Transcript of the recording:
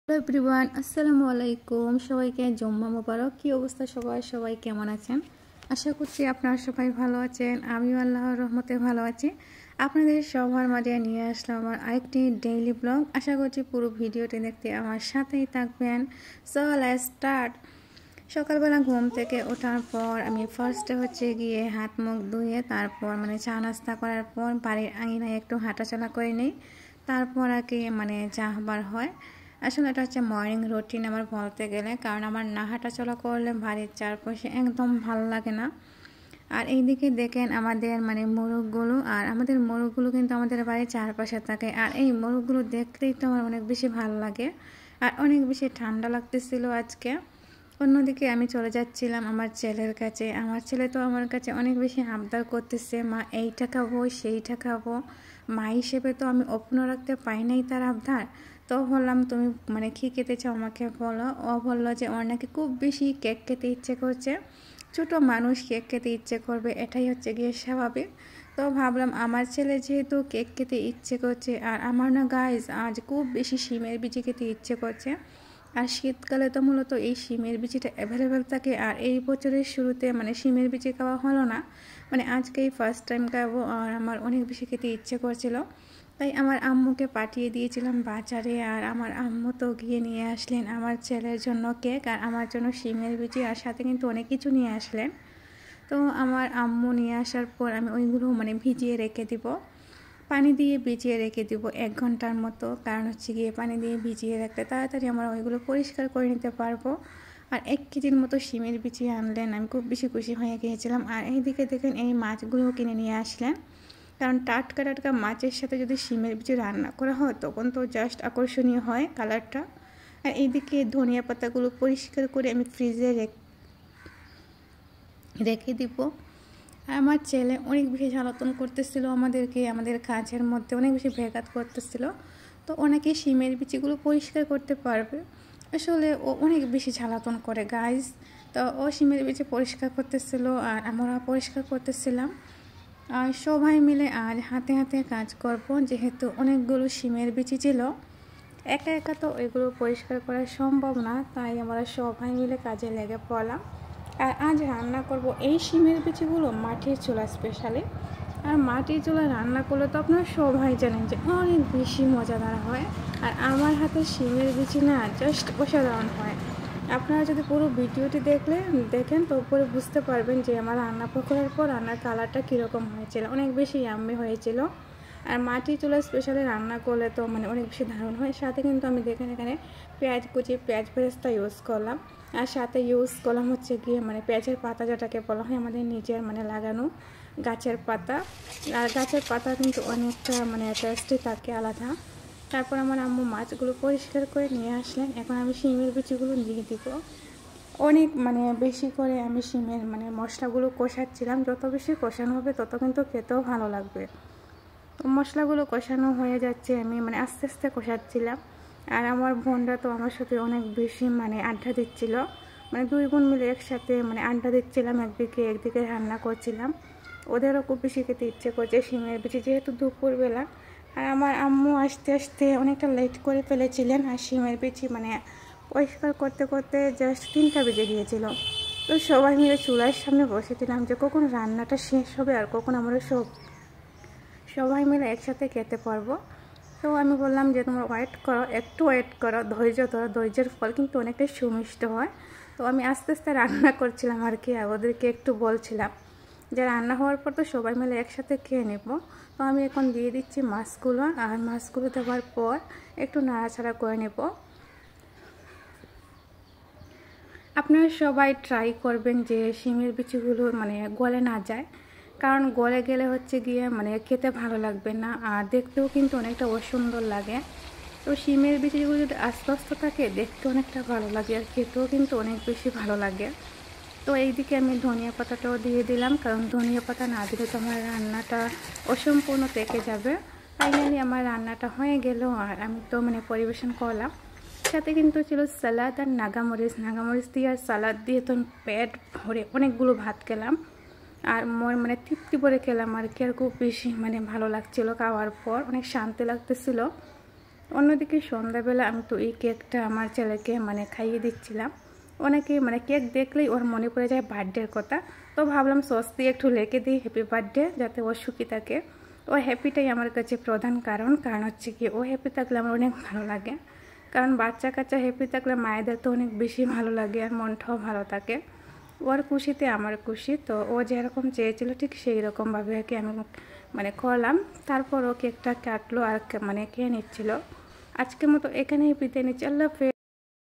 Hello everyone, আসসালামু আলাইকুম। সবাইকে জুম্মা মোবারক। কী অবস্থা সবাই কেমন আছেন? আশা করছি আপনারা সবাই ভালো আছেন। আমিও আল্লাহর রহমতে ভালো আছি। আপনাদের সবার মাঝে নিয়ে আসলাম আমার আরেকটি ডেইলি ব্লগ। আশা করছি পুরো ভিডিওটি দেখতে আমার সাথেই থাকবেন। So let's start. সকালবেলা ঘুম থেকে ওঠার পর আমি ফার্স্টে গিয়ে হাত মুখ ধুয়ে তারপর চা নাস্তা করার পর বাড়ির আঙিনায় একটু হাঁটাচলা করে নিই। তারপর চা খাবার হয়। আসলে এটা হচ্ছে মর্নিং রুটিন আমার বলতে গেলে, কারণ আমার না হাঁটাচলা করলে বাড়ির চারপাশে একদম ভালো লাগে না। আর এইদিকে দেখেন আমাদের মোরগগুলো, আর আমাদের মোরগগুলো কিন্তু আমাদের বাড়ির চারপাশে থাকে। আর এই মোরগগুলো দেখতেই তো আমার অনেক বেশি ভালো লাগে, আর অনেক বেশি ঠান্ডা লাগতেছিল আজকে। অন্যদিকে আমি চলে যাচ্ছিলাম আমার ছেলের কাছে। আমার ছেলে তো আমার কাছে অনেক বেশি আবদার করতেছে, মা এইটা খাবো সেইটা খাবো। মা হিসেবে তো আমি অপূর্ণ রাখতে পাই নাই তার আবদার। তো বললাম তুমি কী খেতে চাও আমাকে বলো। ও বললো যে ওর নাকি খুব বেশি কেক খেতে ইচ্ছে করছে। ছোটো মানুষ কেক খেতে ইচ্ছে করবে, এটাই হচ্ছে গিয়ে স্বাভাবিক। তো ভাবলাম আমার ছেলে যেহেতু কেক খেতে ইচ্ছে করছে, আর আমার না গাইজ আজ খুব বেশি শিমের বিচি খেতে ইচ্ছে করছে। আর শীতকালে তো মূলত এই শিমের বিচিটা অ্যাভেলেবেল থাকে। আর এই বছরের শুরুতে শিমের বিচি খাওয়া হলো না, আজকেই ফার্স্ট টাইম খাবো। আর আমার অনেক বেশি খেতে ইচ্ছে করছিল, তাই আমার আম্মুকে পাঠিয়ে দিয়েছিলাম বাজারে। আর আমার আম্মু তো গিয়ে নিয়ে আসলেন আমার ছেলের জন্য কেক আর আমার জন্য শিমের বিচি, আর সাথে কিন্তু অনেক কিছু নিয়ে আসলেন। তো আমার আম্মু নিয়ে আসার পর আমি ওইগুলো ভিজিয়ে রেখে দিব, পানি দিয়ে ভিজিয়ে রেখে দিব 1 ঘন্টার মতো। কারণ হচ্ছে গিয়ে পানি দিয়ে ভিজিয়ে রাখলে তাড়াতাড়ি আমরা ওইগুলো পরিষ্কার করে নিতে পারবো। আর 1 কেজির মতো শিমের বিচি আনলেন, আমি খুব বেশি খুশি হয়ে গিয়েছিলাম। আর এইদিকে দেখেন এই মাছগুলোও কিনে নিয়ে আসলেন, কারণ টাটকা টাটকা মাছের সাথে যদি শিমের বিচি রান্না করা হয় তখন তো জাস্ট আকর্ষণীয় হয় কালারটা। আর এইদিকে ধনিয়া পাতাগুলো পরিষ্কার করে আমি ফ্রিজে রেখে দিব। আমার ছেলে অনেক বেশি জ্বালাতন করতেছিল আমাদেরকে, আমাদের কাজের মধ্যে অনেক বেশি ব্যাঘাত করতেছিল। তো অনেকে শিমের বিচিগুলো পরিষ্কার করতে পারবে, আসলে ও অনেক বেশি জ্বালাতন করে গাইজ। তো ও শিমের বিচি পরিষ্কার করতেছিল আর আমরা পরিষ্কার করতেছিলাম। আর সবাই মিলে আজ হাতে হাতে কাজ করব, যেহেতু অনেকগুলো শিমের বিচি ছিল। একা একা তো এগুলো পরিষ্কার করা সম্ভব না, তাই আমরা সবাই মিলে কাজে লেগে পড়লাম। আর আজ রান্না করব এই শিমের বিচিগুলো মাটির চুলা স্পেশালি। আর মাটির চুলা রান্না করলে তো আপনারা সবাই জানেন যে অনেক বেশি মজাদার হয়। আর আমার হাতে শিমের বিচি না জাস্ট অসাধারণ হয়। আপনারা যদি পুরো ভিডিওটি দেখেন তো উপরে বুঝতে পারবেন যে আমার রান্না করার পর রান্নার কালারটা কীরকম হয়েছিল, অনেক বেশি ইয়াম্মি হয়েছিল। আর মাটির চুলা স্পেশালি রান্না করলে তো অনেক বেশি দারুণ হয়। সাথে কিন্তু আমি দেখেন এখানে পেঁয়াজ কুচি, পেঁয়াজ বেরেস্তা ইউজ করলাম। আর সাথে ইউজ করলাম হচ্ছে গিয়ে পেঁয়াজের পাতা, যেটাকে বলা হয় আমাদের নিজের লাগানো গাছের পাতা। আর গাছের পাতা কিন্তু অনেকটা টেস্টি থাকে আলাদা। তারপর আমার আম্মু মাছগুলো পরিষ্কার করে নিয়ে আসলেন। এখন আমি শিমের বিচিগুলো দিয়ে দিব। অনেক বেশি করে আমি শিমের মশলাগুলো কষাচ্ছিলাম। যত বেশি কষানো হবে তত কিন্তু খেতেও ভালো লাগবে। তো মশলাগুলো কষানো হয়ে যাচ্ছে, আমি আস্তে আস্তে কষাচ্ছিলাম। আর আমার বোনরা তো আমার সাথে অনেক বেশি আড্ডা দিচ্ছিল, 2 বোন মিলে একসাথে আড্ডা দিচ্ছিলাম, একদিকে রান্না করছিলাম। ওদেরও খুব বেশি খেতে ইচ্ছে করছে শিমের বিচি, যেহেতু দুপুরবেলা। আর আমার আম্মু আসতে আসতে অনেকটা লেট করে ফেলেছিলেন। আর শিমের বিচি পরিষ্কার করতে করতে জাস্ট 3টা বেজে গিয়েছিল। তো সবাই মিলে চুলার সামনে বসেছিলাম যে কখন রান্নাটা শেষ হবে আর কখন আমরা সবাই মিলে একসাথে খেতে পারবো। তো আমি বললাম যে তোমরা একটু ওয়েট করো, ধৈর্য ধরো, ধৈর্যের ফল কিন্তু অনেকটাই সুমিষ্ট হয়। তো আমি আস্তে আস্তে রান্না করছিলাম আর ওদেরকে একটু বলছিলাম যে রান্না হওয়ার পর তো সবাই মিলে একসাথে খেয়ে নেব। তো আমি এখন দিয়ে দিচ্ছি মাছগুলো, আর মাছগুলো দেওয়ার পর একটু নাড়াচাড়া করে নেব। আপনারা সবাই ট্রাই করবেন যে শিমের বিচিগুলো গলে না যায়, কারণ গলে গেলে হচ্ছে গিয়ে খেতে ভালো লাগবে না, আর দেখতেও কিন্তু অনেকটা অসুন্দর লাগে। তো শিমের বিচিগুলো যদি আস্তে আস্তে থাকে দেখতে অনেকটা ভালো লাগে, আর খেতেও কিন্তু অনেক বেশি ভালো লাগে। তো এইদিকে আমি ধনিয়া পাতাটাও দিয়ে দিলাম, কারণ ধনিয়া পাতা না দিলে তো আমার রান্নাটা অসম্পূর্ণ থেকে যাবে। ফাইনালি আমার রান্নাটা হয়ে গেল, আর আমি তো পরিবেশন করলাম। সাথে কিন্তু ছিল সালাদ আর নাগামরিচ দিয়ে আর সালাদ দিয়ে তো পেট ভরে অনেকগুলো ভাত খেলাম। আর তৃপ্তি করে খেলাম আর কি। আর খুব বেশি ভালো লাগছিল খাওয়ার পর, অনেক শান্তি লাগতেছিল। অন্যদিকে সন্ধ্যাবেলা আমি তো এই কেকটা আমার ছেলেকে মানে খাইয়ে দিচ্ছিলাম। অনেকে মানে কেক দেখলেই ওর মনে পড়ে যায় বার্থডের কথা, তো ভাবলাম সস দিয়ে একটু লিখে দিই হ্যাপি বার্থডে, যাতে ও সুখী থাকে। ও হ্যাপিটাই আমার কাছে প্রধান কারণ হচ্ছে কি ও হ্যাপি থাকলে আমার অনেক ভালো লাগে। কারণ বাচ্চা কাচ্চা হ্যাপি থাকলে মায়েদের তো অনেক বেশি ভালো লাগে আর মনটাও ভালো থাকে। ওর খুশিতে আমার খুশি, তো ও যেরকম চেয়েছিল ঠিক সেই রকমভাবে আর কি আমি মানে করলাম। তারপর ও কেকটা কাটলো আর মানে খেয়ে নিচ্ছিল। আজকের মতো এখানেই বিদায় নিচ্ছি। আল্লাহ হাফেজ।